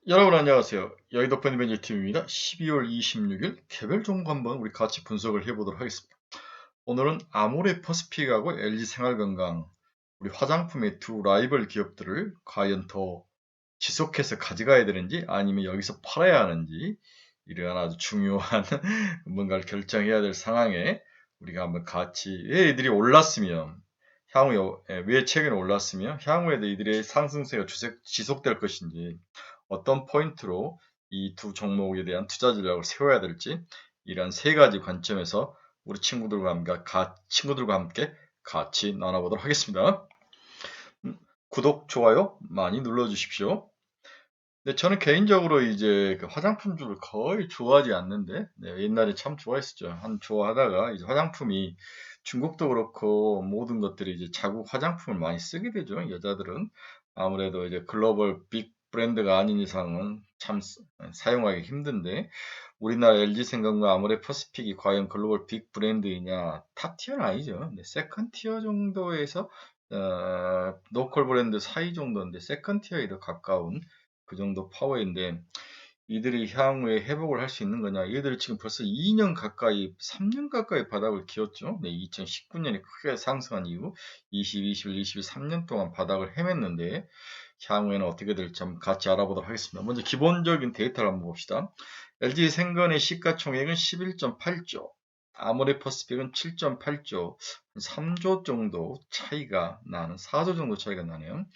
여러분 안녕하세요. 여의도 펀드매니저팀입니다. 12월 26일 개별 종목 한번 우리 같이 분석을 해보도록 하겠습니다. 오늘은 아모레퍼시픽하고 LG생활건강, 우리 화장품의 두 라이벌 기업들을 과연 더 지속해서 가져가야 되는지 아니면 여기서 팔아야 하는지 이러한 아주 중요한 뭔가를 결정해야 될 상황에 우리가 한번 같이 왜 이들이 올랐으면 향후에 왜 최근에 올랐으며 향후에도 이들의 상승세가 지속될 것인지 어떤 포인트로 이 두 종목에 대한 투자 전략을 세워야 될지 이러한 세 가지 관점에서 우리 친구들과 함께 같이 나눠보도록 하겠습니다. 구독, 좋아요 많이 눌러주십시오. 네, 저는 개인적으로 이제 그 화장품주를 거의 좋아하지 않는데, 네, 옛날에 참 좋아했었죠. 좋아하다가 이제 화장품이 중국도 그렇고 모든 것들이 이제 자국 화장품을 많이 쓰게 되죠. 여자들은 아무래도 이제 글로벌 빅 브랜드가 아닌 이상은 참 사용하기 힘든데, 우리나라 LG생명과 아모레퍼시픽이 과연 글로벌 빅 브랜드이냐? 탑 티어는 아니죠. 네, 세컨 티어 정도에서 로컬 브랜드 사이 정도인데 세컨 티어에 더 가까운 그 정도 파워인데 이들이 향후에 회복을 할 수 있는 거냐? 이들이 지금 벌써 2년 가까이, 3년 가까이 바닥을 기었죠. 네, 2019년에 크게 상승한 이후 20, 21, 22, 3년 동안 바닥을 헤맸는데 향후에는 어떻게 될지 한번 같이 알아보도록 하겠습니다. 먼저 기본적인 데이터를 한번 봅시다. LG 생건의 시가총액은 11.8조, 아모레퍼시픽은 7.8조, 3조 정도 차이가 나는, 4조 정도 차이가 나네요.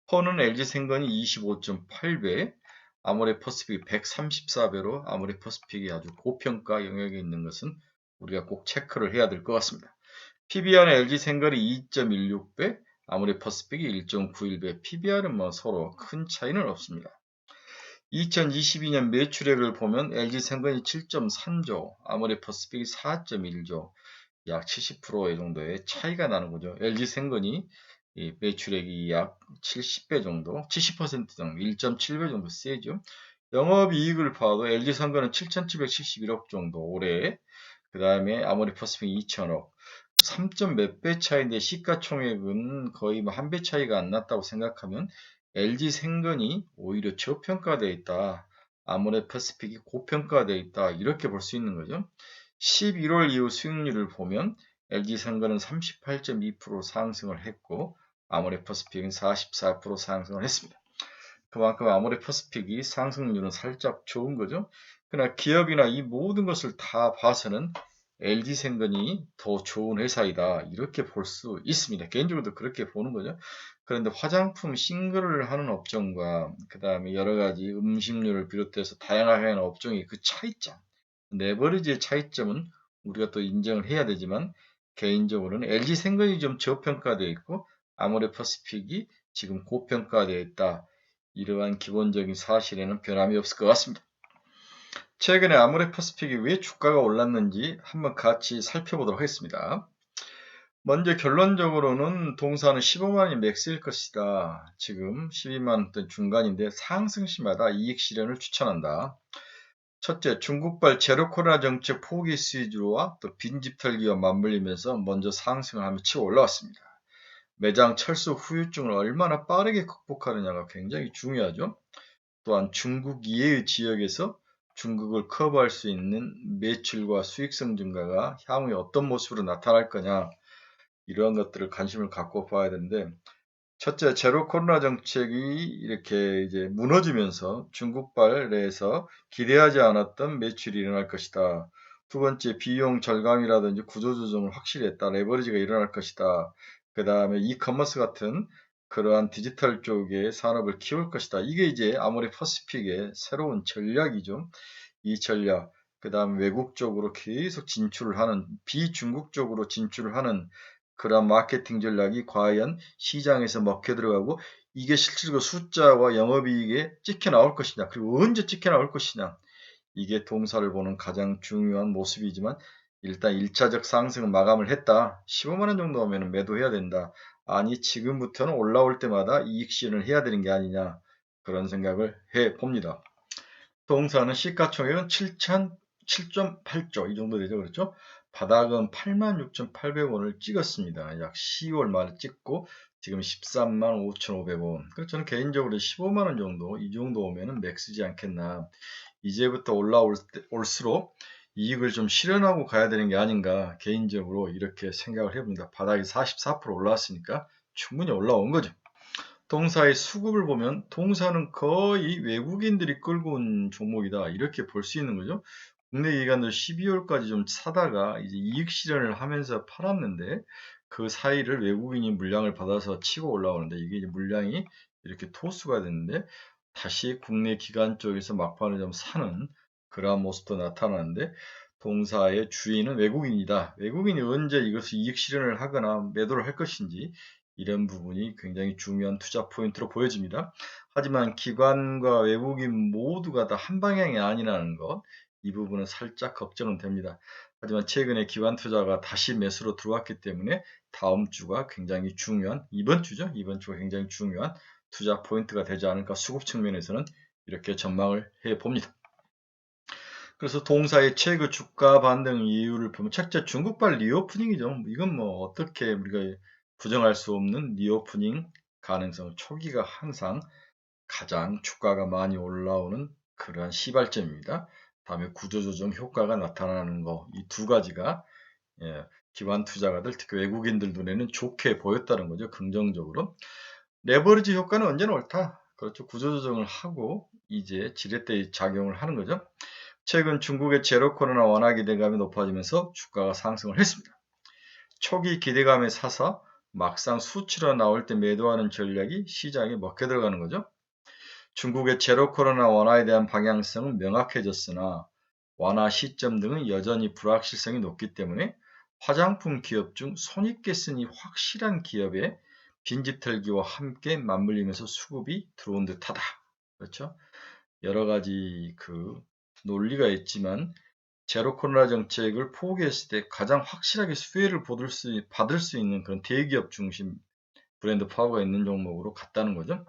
퍼는 LG생건이 25.8배, 아모레퍼시픽이 134배로 아모레퍼시픽이 아주 고평가 영역에 있는 것은 우리가 꼭 체크를 해야 될 것 같습니다. PBR은 LG생건이 2.16배, 아모레퍼시픽이 1.91배, PBR은 뭐 서로 큰 차이는 없습니다. 2022년 매출액을 보면 LG생건이 7.3조, 아모레퍼시픽이 4.1조, 약 70% 정도의 차이가 나는 거죠. LG생건이 매출액이 약 70배 정도, 70% 정도, 1.7배 정도 세죠. 영업이익을 봐도 LG생건은 7,771억 정도 올해, 그 다음에 아모레퍼시픽 2천억, 3점 몇 배 차이인데 시가총액은 거의 뭐 한 배 차이가 안 났다고 생각하면 LG생건이 오히려 저평가되어 있다. 아모레퍼시픽이 고평가되어 있다. 이렇게 볼 수 있는 거죠. 11월 이후 수익률을 보면 LG생건은 38.2% 상승을 했고 아모레퍼시픽은 44% 상승을 했습니다. 그만큼 아모레퍼시픽이 상승률은 살짝 좋은 거죠. 그러나 기업이나 이 모든 것을 다 봐서는 LG생건이 더 좋은 회사이다. 이렇게 볼 수 있습니다. 개인적으로도 그렇게 보는 거죠. 그런데 화장품 싱글을 하는 업종과 그 다음에 여러 가지 음식료를 비롯해서 다양하게 하는 업종의 그 차이점, 레버리지의 차이점은 우리가 또 인정을 해야 되지만 개인적으로는 LG생건이 좀 저평가되어 있고 아모레퍼시픽이 지금 고평가되어 있다. 이러한 기본적인 사실에는 변함이 없을 것 같습니다. 최근에 아모레퍼시픽이 왜 주가가 올랐는지 한번 같이 살펴보도록 하겠습니다. 먼저 결론적으로는 동사는 15만원이 맥스일 것이다. 지금 12만원대 중간인데 상승 시마다 이익 실현을 추천한다. 첫째, 중국발 제로 코로나 정책 포기 수주와 또 빈집 털기와 맞물리면서 먼저 상승을 하며 치고 올라왔습니다. 매장 철수 후유증을 얼마나 빠르게 극복하느냐가 굉장히 중요하죠. 또한 중국 이외의 지역에서 중국을 커버할 수 있는 매출과 수익성 증가가 향후에 어떤 모습으로 나타날 거냐, 이러한 것들을 관심을 갖고 봐야 되는데, 첫째, 제로 코로나 정책이 이렇게 이제 무너지면서 중국발 내에서 기대하지 않았던 매출이 일어날 것이다. 두 번째, 비용 절감이라든지 구조조정을 확실히 했다. 레버리지가 일어날 것이다. 그 다음에 이커머스 같은 그러한 디지털 쪽의 산업을 키울 것이다. 이게 이제 아모레퍼시픽의 새로운 전략이죠. 이 전략, 그 다음 외국 쪽으로 계속 진출을 하는, 비중국 쪽으로 진출을 하는 그런 마케팅 전략이 과연 시장에서 먹혀 들어가고 이게 실질적으로 숫자와 영업이익에 찍혀 나올 것이냐, 그리고 언제 찍혀 나올 것이냐, 이게 동사를 보는 가장 중요한 모습이지만 일단 1차적 상승은 마감을 했다. 15만원 정도 오면 매도해야 된다. 아니 지금부터는 올라올 때마다 이익 실현을 해야 되는 게 아니냐, 그런 생각을 해 봅니다. 동사는 시가총액은 7.8조 이 정도 되죠. 그렇죠? 바닥은 86,800원을 찍었습니다. 약 10월 말에 찍고 지금 13만 5,500원. 그래서 저는 개인적으로 15만 원 정도, 이 정도 오면은 맥스지 않겠나. 이제부터 올수록 이익을 좀 실현하고 가야 되는 게 아닌가 개인적으로 이렇게 생각을 해봅니다. 바닥이 44% 올라왔으니까 충분히 올라온 거죠. 동사의 수급을 보면 동사는 거의 외국인들이 끌고 온 종목이다 이렇게 볼 수 있는 거죠. 국내 기관도 12월까지 좀 사다가 이제 이익 실현을 하면서 팔았는데 그 사이를 외국인이 물량을 받아서 치고 올라오는데 이게 이제 물량이 이렇게 토수가 됐는데 다시 국내 기관 쪽에서 막판을 좀 사는 그러한 모습도 나타나는데 동사의 주인은 외국인이다. 외국인이 언제 이것을 이익 실현을 하거나 매도를 할 것인지 이런 부분이 굉장히 중요한 투자 포인트로 보여집니다. 하지만 기관과 외국인 모두가 다 한 방향이 아니라는 것, 이 부분은 살짝 걱정은 됩니다. 하지만 최근에 기관 투자가 다시 매수로 들어왔기 때문에 다음 주가 굉장히 중요한, 이번 주가 굉장히 중요한 투자 포인트가 되지 않을까 수급 측면에서는 이렇게 전망을 해 봅니다. 그래서 동사의 최근 주가 반등 이유를 보면 첫째 중국발 리오프닝이죠. 이건 뭐 어떻게 우리가 부정할 수 없는 리오프닝 가능성, 초기가 항상 가장 주가가 많이 올라오는 그러한 시발점입니다. 다음에 구조조정 효과가 나타나는 거, 이 두 가지가 기관 투자가들, 특히 외국인들 눈에는 좋게 보였다는 거죠. 긍정적으로. 레버리지 효과는 언제나 옳다. 그렇죠. 구조조정을 하고 이제 지렛대 작용을 하는 거죠. 최근 중국의 제로 코로나 완화 기대감이 높아지면서 주가가 상승을 했습니다. 초기 기대감에 사서 막상 수치로 나올 때 매도하는 전략이 시장에 먹혀 들어가는 거죠. 중국의 제로 코로나 완화에 대한 방향성은 명확해졌으나 완화 시점 등은 여전히 불확실성이 높기 때문에 화장품 기업 중 손익 개선이 확실한 기업에 빈집 털기와 함께 맞물리면서 수급이 들어온 듯하다. 그렇죠? 여러 가지 그 논리가 있지만 제로 코로나 정책을 포기했을 때 가장 확실하게 수혜를 받을 수 있는 그런 대기업 중심 브랜드 파워가 있는 종목으로 갔다는 거죠.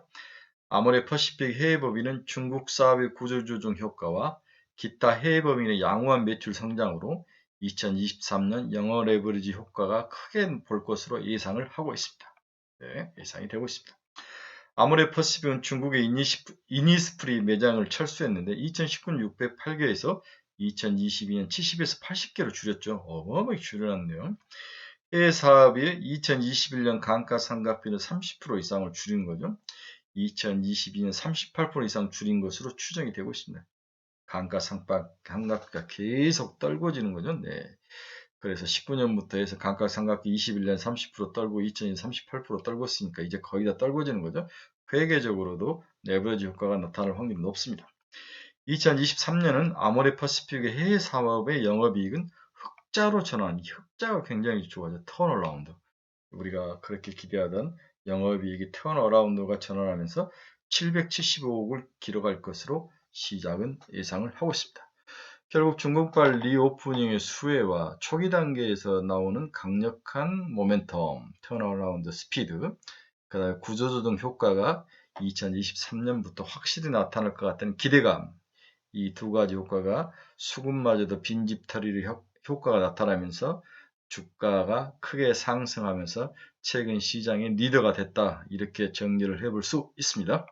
아모레퍼시픽 해외법인은 중국 사업의 구조조정 효과와 기타 해외법인의 양호한 매출 성장으로 2023년 영어 레버리지 효과가 크게 볼 것으로 예상을 하고 있습니다. 네, 예상이 되고 있습니다. 아모레퍼시픽은 중국의 이니스프리 매장을 철수했는데 2019년 608개에서 2022년 70에서 80개로 줄였죠. 어마어마하게 줄여놨네요. 해외 사업이 2021년 감가상각비는 30% 이상을 줄인 거죠. 2022년 38% 이상 줄인 것으로 추정이 되고 있습니다. 감가상각비가 계속 떨궈지는 거죠. 네. 그래서 19년부터 해서 감가상각비 21년 30% 떨고 2020년 38% 떨궜으니까 이제 거의 다 떨궈지는 거죠. 회계적으로도 레버리지 효과가 나타날 확률이 높습니다. 2023년은 아모레퍼시픽의 해외 사업의 영업이익은 흑자로 전환, 흑자가 굉장히 좋아져. 턴어라운드. 우리가 그렇게 기대하던 영업이익이 턴어라운드가 전환하면서 775억을 기록할 것으로 시장은 예상을 하고 있습니다. 결국 중국발 리오프닝의 수혜와 초기 단계에서 나오는 강력한 모멘텀, 턴어라운드 스피드, 그 다음에 구조조정 효과가 2023년부터 확실히 나타날 것 같다는 기대감, 이 두 가지 효과가 수급마저도 빈집털이의 효과가 나타나면서 주가가 크게 상승하면서 최근 시장의 리더가 됐다. 이렇게 정리를 해볼 수 있습니다.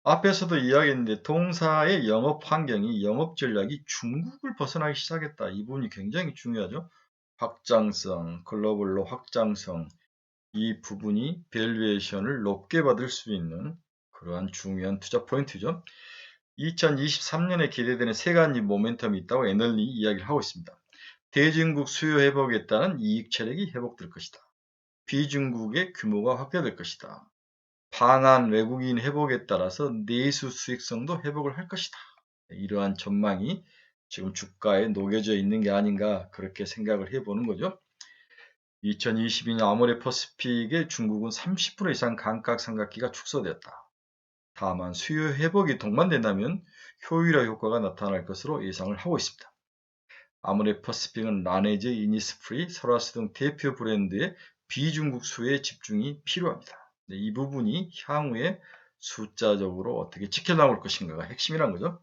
앞에서도 이야기했는데 동사의 영업 환경이 영업 전략이 중국을 벗어나기 시작했다. 이 부분이 굉장히 중요하죠. 확장성, 글로벌로 확장성, 이 부분이 밸류에이션을 높게 받을 수 있는 그러한 중요한 투자 포인트죠. 2023년에 기대되는 세 가지 모멘텀이 있다고 애널리 이야기를 하고 있습니다. 대중국 수요 회복에 따른 이익 체력이 회복될 것이다. 비중국의 규모가 확대될 것이다. 방한 외국인 회복에 따라서 내수 수익성도 회복을 할 것이다. 이러한 전망이 지금 주가에 녹여져 있는 게 아닌가 그렇게 생각을 해보는 거죠. 2022년 아모레퍼시픽의 중국은 30% 이상 감가상각비가 축소되었다. 다만 수요 회복이 동반된다면 효율화 효과가 나타날 것으로 예상을 하고 있습니다. 아모레퍼시픽은 라네즈, 이니스프리, 설화수 등 대표 브랜드의 비중국 수요에 집중이 필요합니다. 이 부분이 향후에 숫자적으로 어떻게 지켜나올 것인가가 핵심이란 거죠.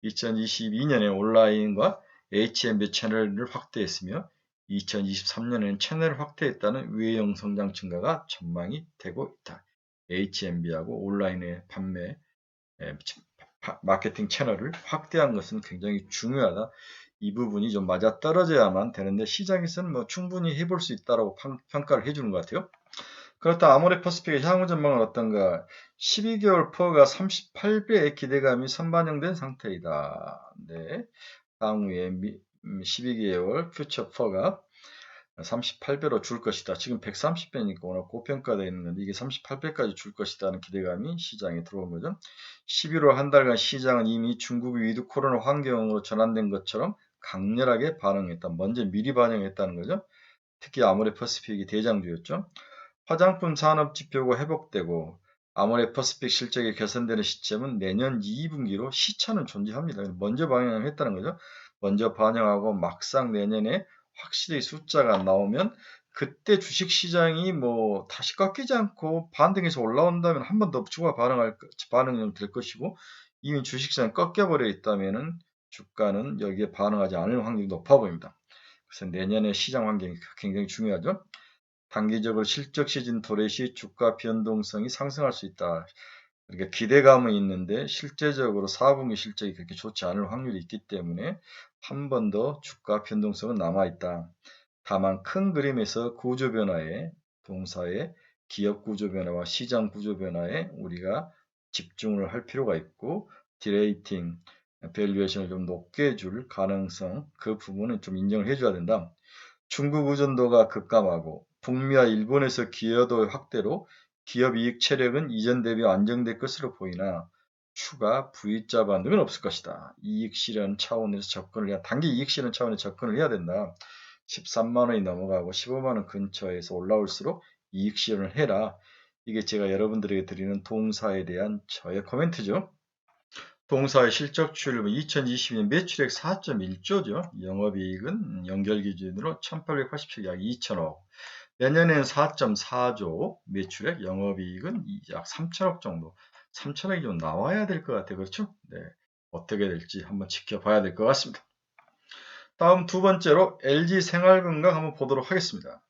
2022년에 온라인과 HMB 채널을 확대했으며 2023년에는 채널을 확대했다는 외형 성장 증가가 전망이 되고 있다. HMB하고 온라인의 판매, 마케팅 채널을 확대한 것은 굉장히 중요하다. 이 부분이 좀 맞아떨어져야만 되는데 시장에서는 뭐 충분히 해볼 수 있다라고 평가를 해주는 것 같아요. 그렇다 아모레퍼시픽의 향후 전망은 어떤가? 12개월 퍼가 38배의 기대감이 선반영된 상태이다. 네, 향후에 12개월 퓨처 퍼가 38배로 줄 것이다. 지금 130배니까 워낙 고평가되어 있는데 이게 38배까지 줄 것이다는 기대감이 시장에 들어온 거죠. 11월 한 달간 시장은 이미 중국의 위드 코로나 환경으로 전환된 것처럼 강렬하게 반응했다. 먼저 미리 반영했다는 거죠. 특히 아모레퍼시픽이 대장주였죠. 화장품 산업 지표가 회복되고 아모레퍼시픽 실적이 개선되는 시점은 내년 2분기로 시차는 존재합니다. 먼저 반영했다는 거죠. 먼저 반영하고 막상 내년에 확실히 숫자가 나오면 그때 주식시장이 뭐 다시 꺾이지 않고 반등해서 올라온다면 한 번 더 추가 반응이 될 것이고 이미 주식시장이 꺾여버려 있다면 주가는 여기에 반응하지 않을 확률이 높아 보입니다. 그래서 내년의 시장 환경이 굉장히 중요하죠. 단기적으로 실적 시즌 도래시 주가 변동성이 상승할 수 있다. 그러니까 기대감은 있는데 실제적으로 4분기 실적이 그렇게 좋지 않을 확률이 있기 때문에 한 번 더 주가 변동성은 남아있다. 다만 큰 그림에서 구조 변화에 동사의 기업 구조 변화와 시장 구조 변화에 우리가 집중을 할 필요가 있고 디레이팅, 밸류에이션을 좀 높게 줄 가능성 그 부분은 좀 인정을 해줘야 된다. 중국 의존도가 급감하고 북미와 일본에서 기여도 확대로 기업 이익 체력은 이전 대비 안정될 것으로 보이나 추가 V자 반등은 없을 것이다. 이익 실현 차원에서 단기 이익 실현 차원에서 접근을 해야 된다. 13만 원이 넘어가고 15만 원 근처에서 올라올수록 이익 실현을 해라. 이게 제가 여러분들에게 드리는 동사에 대한 저의 코멘트죠. 동사의 실적 출입은 2022년 매출액 4.1조죠. 영업이익은 연결 기준으로 1887, 약 2천억. 내년에는 4.4조 매출액, 영업이익은 약 3천억 정도. 3천억이 좀 나와야 될 것 같아요. 그렇죠? 네. 어떻게 될지 한번 지켜봐야 될 것 같습니다. 다음 두 번째로 LG 생활건강 한번 보도록 하겠습니다.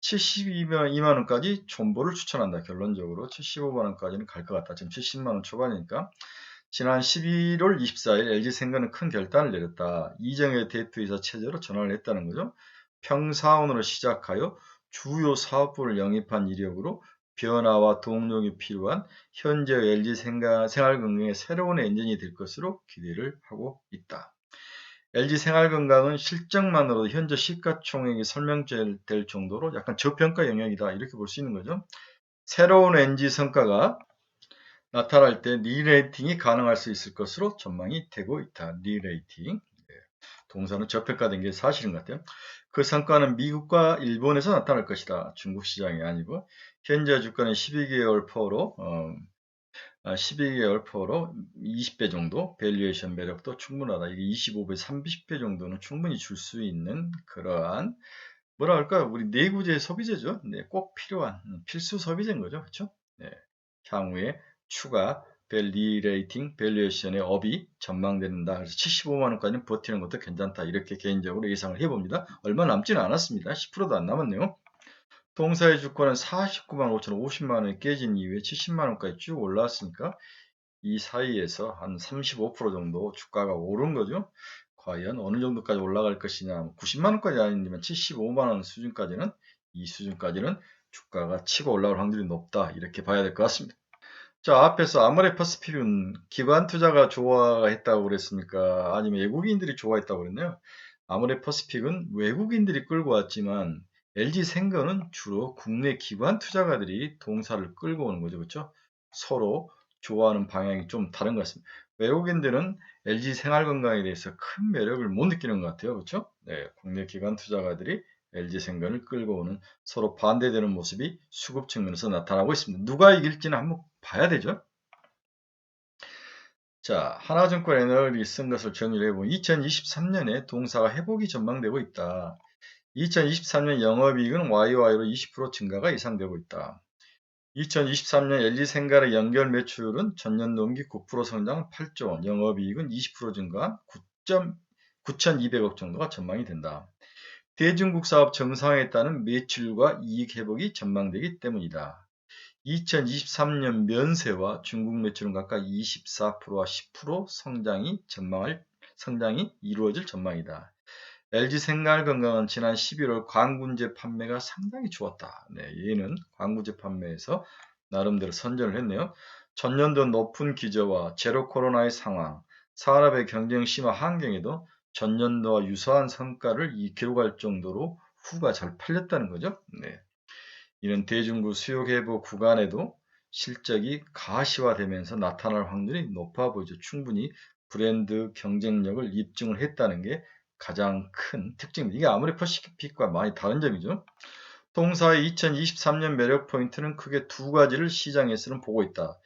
72만 원까지 존버를 추천한다. 결론적으로 75만 원까지는 갈 것 같다. 지금 70만 원 초반이니까. 지난 11월 24일 LG생과는 큰 결단을 내렸다. 이정혜 대표이사 체제로 전환을 했다는 거죠. 평사원으로 시작하여 주요 사업부를 영입한 이력으로 변화와 동력이 필요한 현재 LG생활건강의 새로운 엔진이 될 것으로 기대를 하고 있다. LG생활건강은 실적만으로도 현재 시가총액이 설명될 정도로 약간 저평가 영역이다. 이렇게 볼 수 있는 거죠. 새로운 NG 성과가 나타날 때 리레이팅이 가능할 수 있을 것으로 전망이 되고 있다. 리레이팅. 동사는 저평가된 게 사실인 것 같아요. 그 성과는 미국과 일본에서 나타날 것이다. 중국 시장이 아니고 현재 주가는 12개월 퍼로 20배 정도 밸류에이션 매력도 충분하다. 이게 25배, 30배 정도는 충분히 줄 수 있는 그러한 뭐라 할까요? 우리 내구재 소비재죠. 네, 꼭 필요한 필수 소비재인 거죠. 그렇죠? 네, 향후에 추가 리레이팅 밸류에이션의 업이 전망된다. 그래서 75만 원까지는 버티는 것도 괜찮다. 이렇게 개인적으로 예상을 해봅니다. 얼마 남지는 않았습니다. 10%도 안 남았네요. 동사의 주가는 49만 5천 50만 원이 깨진 이후에 70만 원까지 쭉 올라왔으니까 이 사이에서 한 35% 정도 주가가 오른 거죠. 과연 어느 정도까지 올라갈 것이냐. 90만 원까지 아니면 75만 원 수준까지는 이 수준까지는 주가가 치고 올라올 확률이 높다. 이렇게 봐야 될 것 같습니다. 자, 앞에서 아모레퍼시픽은 기관 투자가 좋아했다고 그랬습니까? 아니면 외국인들이 좋아했다고 그랬나요? 아모레퍼시픽은 외국인들이 끌고 왔지만 LG생건은 주로 국내 기관 투자가들이 동사를 끌고 오는 거죠. 그렇죠? 서로 좋아하는 방향이 좀 다른 것 같습니다. 외국인들은 LG생활건강에 대해서 큰 매력을 못 느끼는 것 같아요. 그렇죠? 네, 국내 기관 투자가들이 LG생건을 끌고 오는 서로 반대되는 모습이 수급 측면에서 나타나고 있습니다. 누가 이길지는 한번 봐야 되죠. 자, 하나증권 애널이 쓴 것을 정리를 해보면 2023년에 동사가 회복이 전망되고 있다. 2023년 영업이익은 YY로 20% 증가가 예상되고 있다. 2023년 LG생활의 연결 매출은 전년 동기 9% 성장 8조 원, 영업이익은 20% 증가 9,200억 정도가 전망이 된다. 대중국 사업 정상화에 따른 매출과 이익 회복이 전망되기 때문이다. 2023년 면세와 중국 매출은 각각 24%와 10% 성장이 이루어질 전망이다. LG생활건강은 지난 11월 광군제 판매가 상당히 좋았다. 네, 얘는 광군제 판매에서 나름대로 선전을 했네요. 전년도 높은 기저와 제로 코로나의 상황, 산업의 경쟁 심화 환경에도 전년도와 유사한 성과를 기록할 정도로 후가 잘 팔렸다는 거죠. 네. 이는 대중국 수요 회복 구간에도 실적이 가시화되면서 나타날 확률이 높아 보이죠. 충분히 브랜드 경쟁력을 입증을 했다는 게 가장 큰 특징입니다. 이게 아모레 퍼시픽과 많이 다른 점이죠. 동사의 2023년 매력 포인트는 크게 두 가지를 시장에서는 보고 있다.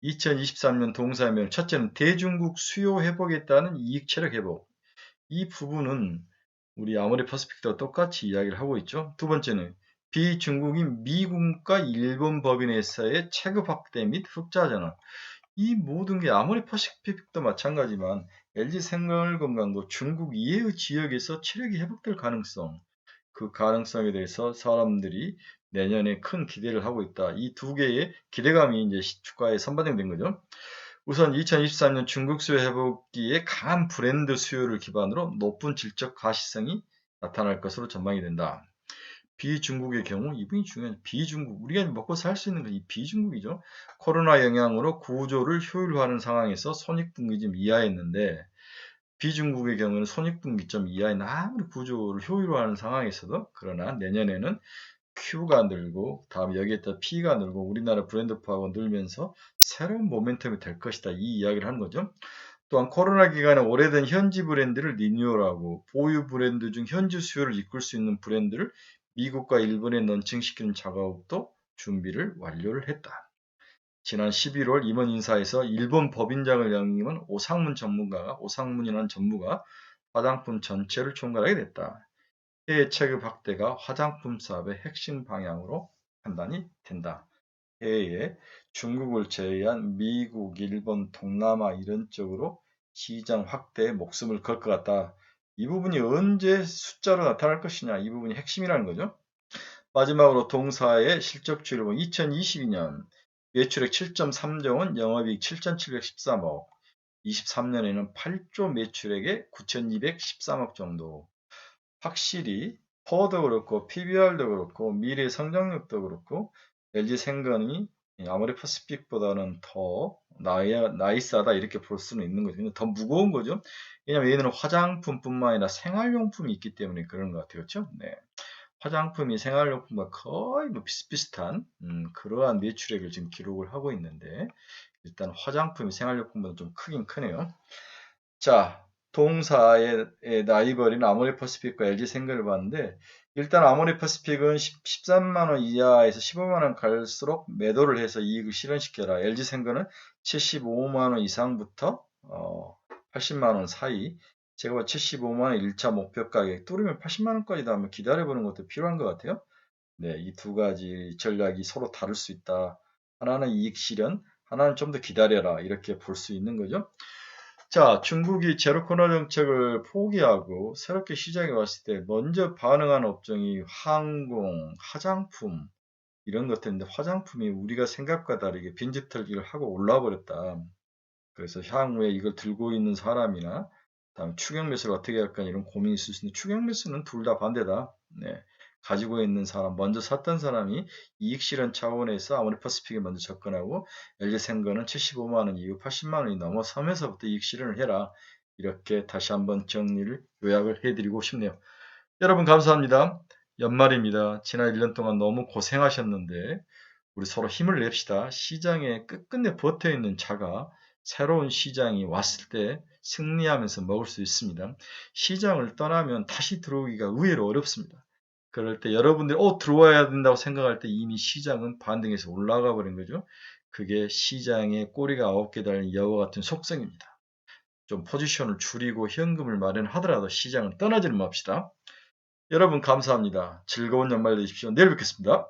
2023년 동사의 매력, 첫째는 대중국 수요 회복에 따른 이익 체력 회복. 이 부분은 우리 아모레 퍼시픽도 똑같이 이야기를 하고 있죠. 두 번째는 비중국인 미국과 일본 법인회사의 체급 확대 및 흑자 전환. 이 모든 게 아모레 퍼시픽도 마찬가지지만 LG생활건강도 중국 이외의 지역에서 체력이 회복될 가능성, 그 가능성에 대해서 사람들이 내년에 큰 기대를 하고 있다. 이 두 개의 기대감이 이제 주가에 선반영된 거죠. 우선 2023년 중국 수요 회복기에 강한 브랜드 수요를 기반으로 높은 질적 가시성이 나타날 것으로 전망이 된다. 비중국의 경우 이분이 중요한 비중국, 우리가 먹고 살 수 있는 건 이 비중국이죠. 코로나 영향으로 구조를 효율화하는 상황에서 손익분기점 이하였는데 비중국의 경우는 손익분기점 이하인 아무리 구조를 효율화하는 상황에서도 그러나 내년에는 Q가 늘고 다음 여기에 따라 P가 늘고 우리나라 브랜드 파워가 늘면서 새로운 모멘텀이 될 것이다. 이 이야기를 하는 거죠. 또한 코로나 기간에 오래된 현지 브랜드를 리뉴얼하고 보유 브랜드 중 현지 수요를 이끌 수 있는 브랜드를 미국과 일본에 런칭시키는 작업도 준비를 완료를 했다. 지난 11월 임원 인사에서 일본 법인장을 역임한 오상문이라는 전무가 화장품 전체를 총괄하게 됐다. 해외 체급 확대가 화장품 사업의 핵심 방향으로 판단이 된다. 해외에 중국을 제외한 미국, 일본, 동남아 이런 쪽으로 시장 확대에 목숨을 걸 것 같다. 이 부분이 언제 숫자로 나타날 것이냐, 이 부분이 핵심이라는 거죠. 마지막으로 동사의 실적주를 보면 2022년 매출액 7.3조 원, 영업이익 7,713억, 23년에는 8조 매출액에 9,213억 정도. 확실히 퍼도 그렇고 PBR도 그렇고 미래 성장력도 그렇고 LG생건이 아모레 퍼시픽보다는 더 나이스하다 이렇게 볼 수는 있는 거죠. 근데 더 무거운 거죠. 왜냐면 얘는 화장품뿐만 아니라 생활용품이 있기 때문에 그런 것 같아요. 그렇죠? 네. 화장품이 생활용품과 거의 뭐 비슷비슷한 그러한 매출액을 지금 기록을 하고 있는데 일단 화장품이 생활용품보다 좀 크긴 크네요. 자, 동사의 라이벌인 아모레 퍼시픽과 LG생건을 봤는데 일단 아모레 퍼시픽은 13만원 이하에서 15만원 갈수록 매도를 해서 이익을 실현시켜라. LG생건은 75만원 이상부터 80만원 사이. 제가 봐 75만원 1차 목표 가격 뚫으면 80만원까지도 한번 기다려보는 것도 필요한 것 같아요. 네, 이 두 가지 전략이 서로 다를 수 있다. 하나는 이익 실현, 하나는 좀 더 기다려라. 이렇게 볼 수 있는 거죠. 자, 중국이 제로 코로나 정책을 포기하고 새롭게 시장에 왔을 때 먼저 반응한 업종이 항공, 화장품 이런 것들인데 화장품이 우리가 생각과 다르게 빈집털기를 하고 올라 버렸다. 그래서 향후에 이걸 들고 있는 사람이나 다음 추격 매수를 어떻게 할까 이런 고민이 있을 수 있는데 추격 매수는 둘 다 반대다. 네. 가지고 있는 사람, 먼저 샀던 사람이 이익 실현 차원에서 아모레 퍼시픽에 먼저 접근하고 LG생건은 75만원 이후 80만원이 넘어서면서부터 이익 실현을 해라. 이렇게 다시 한번 정리를 요약을 해드리고 싶네요. 여러분 감사합니다. 연말입니다. 지난 1년 동안 너무 고생하셨는데 우리 서로 힘을 냅시다. 시장에 끝끝내 버텨있는 자가 새로운 시장이 왔을 때 승리하면서 먹을 수 있습니다. 시장을 떠나면 다시 들어오기가 의외로 어렵습니다. 그럴 때 여러분들이 들어와야 된다고 생각할 때 이미 시장은 반등해서 올라가 버린 거죠. 그게 시장에 꼬리가 9개 달린 여과 같은 속성입니다. 좀 포지션을 줄이고 현금을 마련하더라도 시장을 떠나지는 맙시다. 여러분 감사합니다. 즐거운 연말 되십시오. 내일 뵙겠습니다.